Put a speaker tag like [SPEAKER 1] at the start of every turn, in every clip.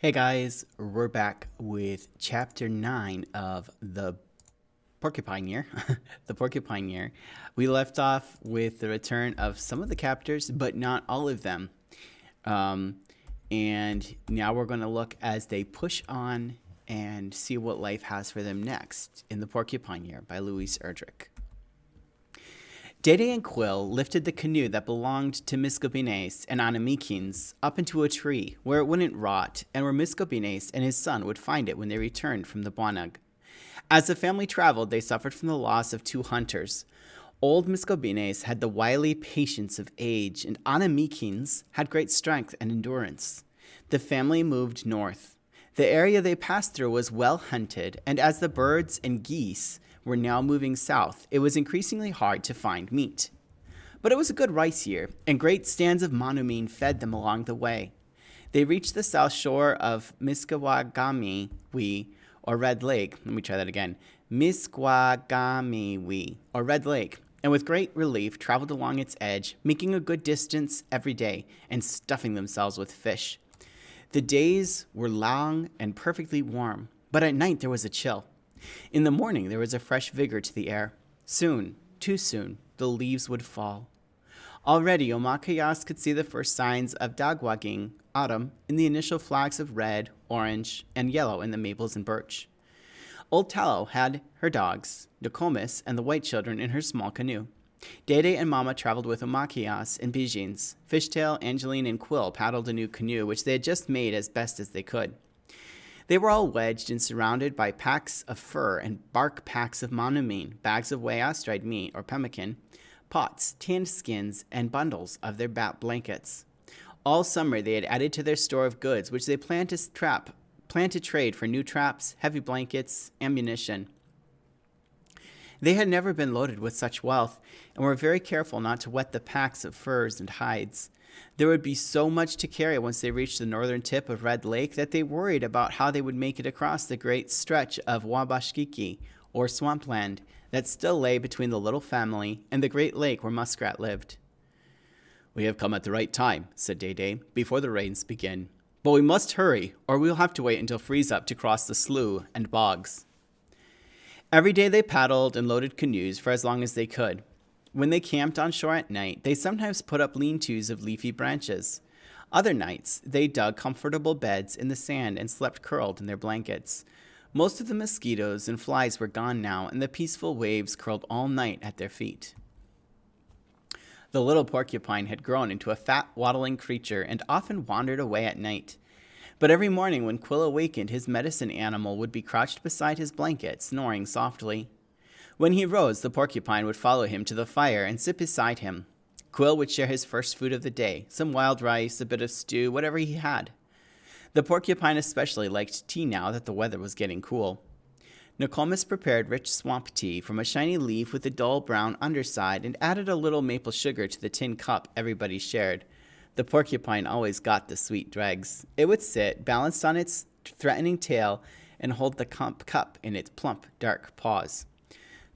[SPEAKER 1] Hey guys, we're back with chapter 9 of the Porcupine Year. The Porcupine Year. We left off with the return of some of the captors, but not all of them. Um, and now we're going to look as they push on and see what life has for them next in the Porcupine Year by Louise Erdrich. Dede and Quill lifted the canoe that belonged to Miskobines and Anamikins up into a tree where it wouldn't rot and where Miskobines and his son would find it when they returned from the Buanag. As the family traveled, they suffered from the loss of two hunters. Old Miskobines had the wily patience of age, and Anamikins had great strength and endurance. The family moved north. The area they passed through was well hunted, and as the birds and geese were now moving south, it was increasingly hard to find meat. But it was a good rice year, and great stands of monomine fed them along the way. They reached the south shore of Miskawagami, or Red Lake. Let me try that again. Miskawagami, or Red Lake, and with great relief traveled along its edge, making a good distance every day and stuffing themselves with fish. The days were long and perfectly warm, but at night there was a chill. In the morning there was a fresh vigor to the air. Soon, too soon, the leaves would fall. Already Omakayas could see the first signs of dagwaging, autumn, in the initial flags of red, orange, and yellow in the maples and birch. Old Tallow had her dogs, Nokomis, and the white children in her small canoe. Dede and Mama traveled with Omakayas and Bijins. Fishtail, Angeline, and Quill paddled a new canoe, which they had just made as best as they could. They were all wedged and surrounded by packs of fur and bark packs of monomine, bags of wayas, dried meat, or pemmican, pots, tanned skins, and bundles of their bat blankets. All summer they had added to their store of goods, which they planned to trade for new traps, heavy blankets, ammunition. They had never been loaded with such wealth, and were very careful not to wet the packs of furs and hides. There would be so much to carry once they reached the northern tip of Red Lake that they worried about how they would make it across the great stretch of Wabashkiki, or swampland, that still lay between the little family and the great lake where Muskrat lived. "We have come at the right time," said Dede, "before the rains begin. But we must hurry, or we'll have to wait until freeze-up to cross the slough and bogs." Every day they paddled and loaded canoes for as long as they could. When they camped on shore at night, they sometimes put up lean-tos of leafy branches. Other nights, they dug comfortable beds in the sand and slept curled in their blankets. Most of the mosquitoes and flies were gone now, and the peaceful waves curled all night at their feet. The little porcupine had grown into a fat, waddling creature and often wandered away at night. But every morning when Quill awakened, his medicine animal would be crouched beside his blanket, snoring softly. When he rose, the porcupine would follow him to the fire and sit beside him. Quill would share his first food of the day, some wild rice, a bit of stew, whatever he had. The porcupine especially liked tea now that the weather was getting cool. Nokomis prepared rich swamp tea from a shiny leaf with a dull brown underside and added a little maple sugar to the tin cup everybody shared. The porcupine always got the sweet dregs. It would sit, balanced on its threatening tail, and hold the cup in its plump, dark paws.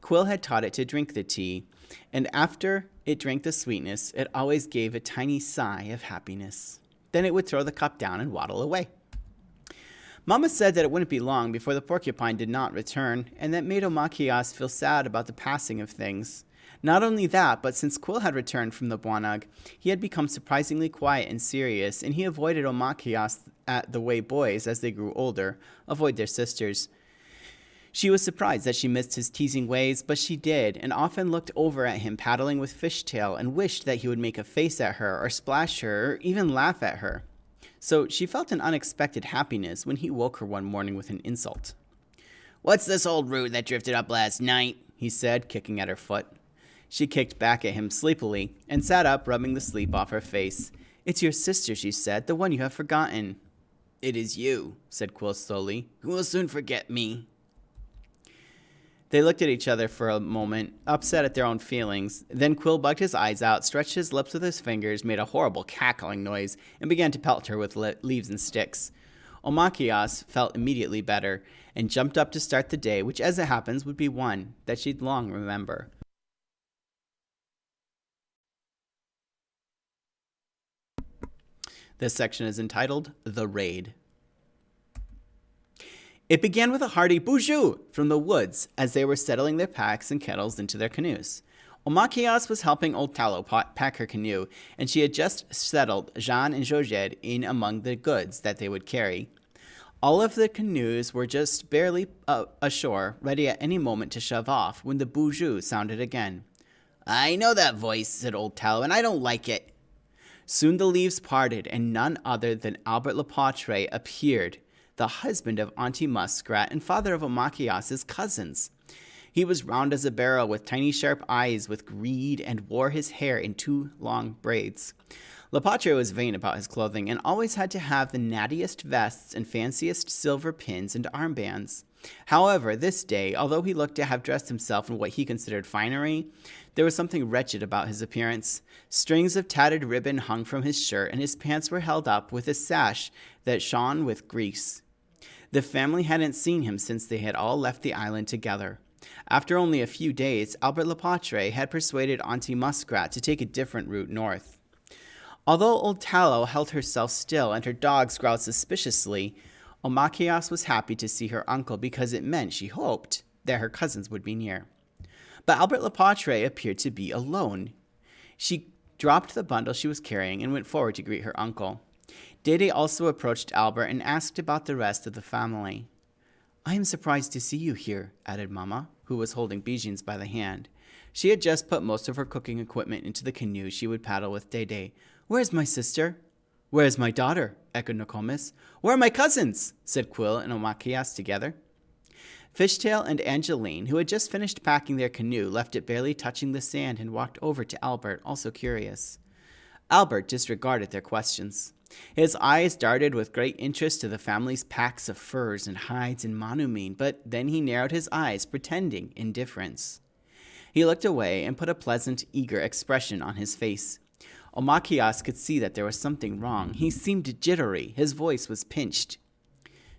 [SPEAKER 1] Quill had taught it to drink the tea, and after it drank the sweetness, it always gave a tiny sigh of happiness. Then it would throw the cup down and waddle away. Mama said that it wouldn't be long before the porcupine did not return, and that made Omakayas feel sad about the passing of things. Not only that, but since Quill had returned from the Buanag, he had become surprisingly quiet and serious, and he avoided Omakayas the way boys, as they grew older, avoid their sisters. She was surprised that she missed his teasing ways, but she did, and often looked over at him paddling with Fishtail and wished that he would make a face at her, or splash her, or even laugh at her. So she felt an unexpected happiness when he woke her one morning with an insult. "What's this old root that drifted up last night?" he said, kicking at her foot. She kicked back at him sleepily and sat up, rubbing the sleep off her face. "It's your sister," she said, "the one you have forgotten." "It is you," said Quill slowly, "who will soon forget me." They looked at each other for a moment, upset at their own feelings. Then Quill bugged his eyes out, stretched his lips with his fingers, made a horrible cackling noise, and began to pelt her with leaves and sticks. Omakayas felt immediately better, and jumped up to start the day, which, as it happens, would be one that she'd long remember. This section is entitled The Raid. It began with a hearty "Bonjour" from the woods as they were settling their packs and kettles into their canoes. Omakias was helping old Tallow pack her canoe, and she had just settled Jean and Georgette in among the goods that they would carry. All of the canoes were just barely ashore, ready at any moment to shove off, when the "Bonjour" sounded again. "I know that voice," said old Tallow, "and I don't like it." Soon the leaves parted, and none other than Albert Lepatre appeared, the husband of Auntie Muskrat and father of Omakias' cousins. He was round as a barrel, with tiny sharp eyes with greed, and wore his hair in 2 long braids. Lepatre was vain about his clothing, and always had to have the nattiest vests and fanciest silver pins and armbands. However, this day, although he looked to have dressed himself in what he considered finery, there was something wretched about his appearance. Strings of tattered ribbon hung from his shirt, and his pants were held up with a sash that shone with grease. The family hadn't seen him since they had all left the island together. After only a few days, Albert Lepatre had persuaded Auntie Muskrat to take a different route north. Although old Tallow held herself still and her dogs growled suspiciously, Omakias was happy to see her uncle because it meant, she hoped, that her cousins would be near. But Albert Lepatre appeared to be alone. She dropped the bundle she was carrying and went forward to greet her uncle. Dede also approached Albert and asked about the rest of the family. "I am surprised to see you here," added Mama, who was holding Bijins by the hand. She had just put most of her cooking equipment into the canoe she would paddle with Dede. "Where's my sister?" "Where's my daughter?" echoed Nokomis. "Where are my cousins?" said Quill and Omakias together. Fishtail and Angeline, who had just finished packing their canoe, left it barely touching the sand and walked over to Albert, also curious. Albert disregarded their questions. His eyes darted with great interest to the family's packs of furs and hides and monumine, but then he narrowed his eyes, pretending indifference. He looked away and put a pleasant, eager expression on his face. Omakias could see that there was something wrong. He seemed jittery. His voice was pinched.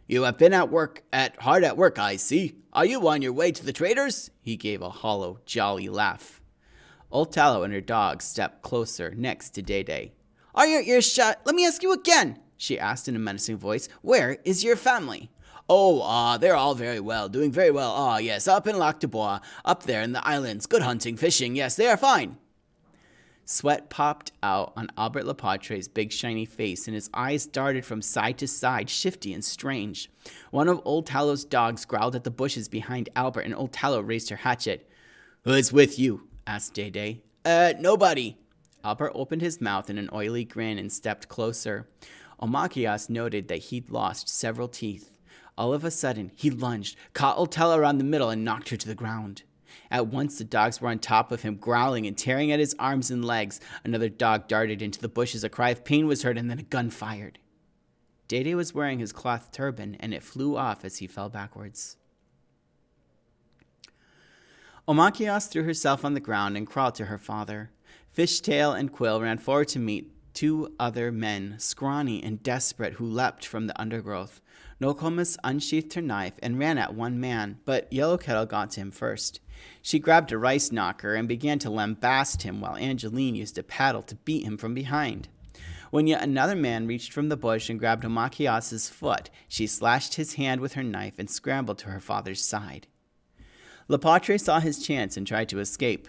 [SPEAKER 1] "You have been hard at work, I see. Are you on your way to the traders?" He gave a hollow, jolly laugh. Old Tallow and her dog stepped closer, next to Dede. "Are your ears shut? Let me ask you again," she asked in a menacing voice. "Where is your family?" "Oh, they're all very well, doing very well. Yes, up in Lac du Bois, up there in the islands. Good hunting, fishing, yes, they are fine." Sweat popped out on Albert Lepatre's big shiny face, and his eyes darted from side to side, shifty and strange. One of Old Tallow's dogs growled at the bushes behind Albert, and Old Tallow raised her hatchet. "Who's with you?" asked Dede. Nobody." Albert opened his mouth in an oily grin and stepped closer. Omakias noted that he'd lost several teeth. All of a sudden, he lunged, caught Old Tallow around the middle, and knocked her to the ground. At once, the dogs were on top of him, growling and tearing at his arms and legs. Another dog darted into the bushes. A cry of pain was heard, and then a gun fired. Dede was wearing his cloth turban, and it flew off as he fell backwards. Omakias threw herself on the ground and crawled to her father. Fishtail and Quill ran forward to meet 2 other men, scrawny and desperate, who leapt from the undergrowth. Nokomis unsheathed her knife and ran at one man, but Yellow Kettle got to him first. She grabbed a rice knocker and began to lambast him while Angeline used a paddle to beat him from behind. When yet another man reached from the bush and grabbed Omakias' foot, she slashed his hand with her knife and scrambled to her father's side. Lepatre saw his chance and tried to escape.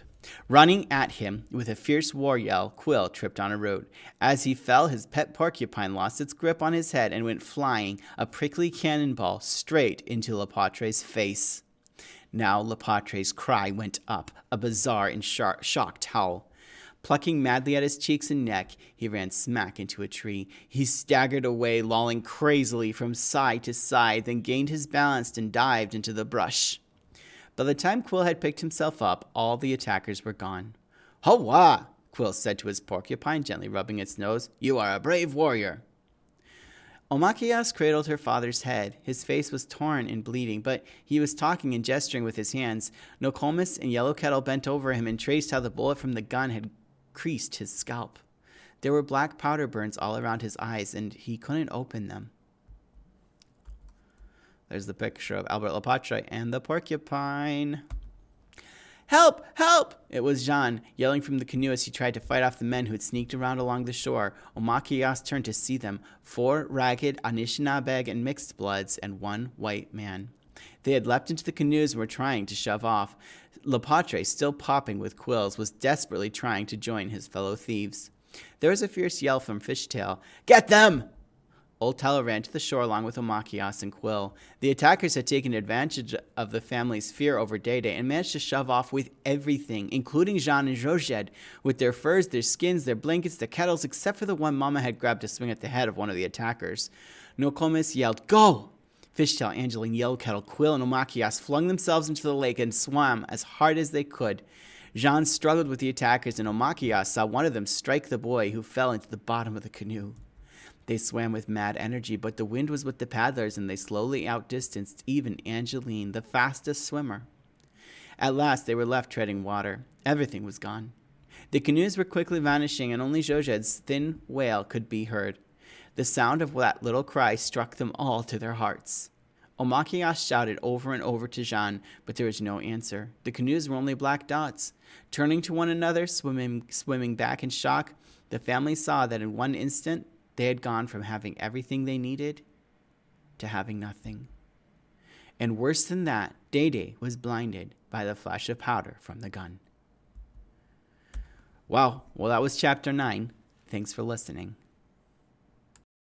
[SPEAKER 1] Running at him with a fierce war yell, Quill tripped on a root. As he fell, his pet porcupine lost its grip on his head and went flying, a prickly cannonball, straight into Lepatre's face. Now Lepatre's cry went up, a bizarre and shocked howl. Plucking madly at his cheeks and neck, he ran smack into a tree. He staggered away, lolling crazily from side to side, then gained his balance and dived into the brush. By the time Quill had picked himself up, all the attackers were gone. "Hoa!" Quill said to his porcupine, gently rubbing its nose. "You are a brave warrior." Omakias cradled her father's head. His face was torn and bleeding, but he was talking and gesturing with his hands. Nokomis and Yellow Kettle bent over him and traced how the bullet from the gun had creased his scalp. There were black powder burns all around his eyes, and he couldn't open them. There's the picture of Albert Lepatre and the porcupine. Help! Help! It was Jean, yelling from the canoe as he tried to fight off the men who had sneaked around along the shore. Omakiyas turned to see them, 4 ragged Anishinaabe and mixed bloods and 1 white man. They had leapt into the canoes and were trying to shove off. Lepatre, still popping with quills, was desperately trying to join his fellow thieves. There was a fierce yell from Fishtail. Get them! Old Tallow ran to the shore along with Omakiyas and Quill. The attackers had taken advantage of the family's fear over Day-Day and managed to shove off with everything, including Jean and Jojed, with their furs, their skins, their blankets, their kettles, except for the one Mama had grabbed to swing at the head of one of the attackers. Nokomis yelled, Go! Fishtail, Angeline, Yellow Kettle, Quill, and Omakiyas flung themselves into the lake and swam as hard as they could. Jean struggled with the attackers, and Omakiyas saw one of them strike the boy, who fell into the bottom of the canoe. They swam with mad energy, but the wind was with the paddlers, and they slowly outdistanced even Angeline, the fastest swimmer. At last, they were left treading water. Everything was gone. The canoes were quickly vanishing, and only Jojed's thin wail could be heard. The sound of that little cry struck them all to their hearts. Omakiyas shouted over and over to Jean, but there was no answer. The canoes were only black dots. Turning to one another, swimming back in shock, the family saw that in one instant, they had gone from having everything they needed to having nothing. And worse than that, Day-Day was blinded by the flash of powder from the gun. Wow, well, that was chapter 9. Thanks for listening.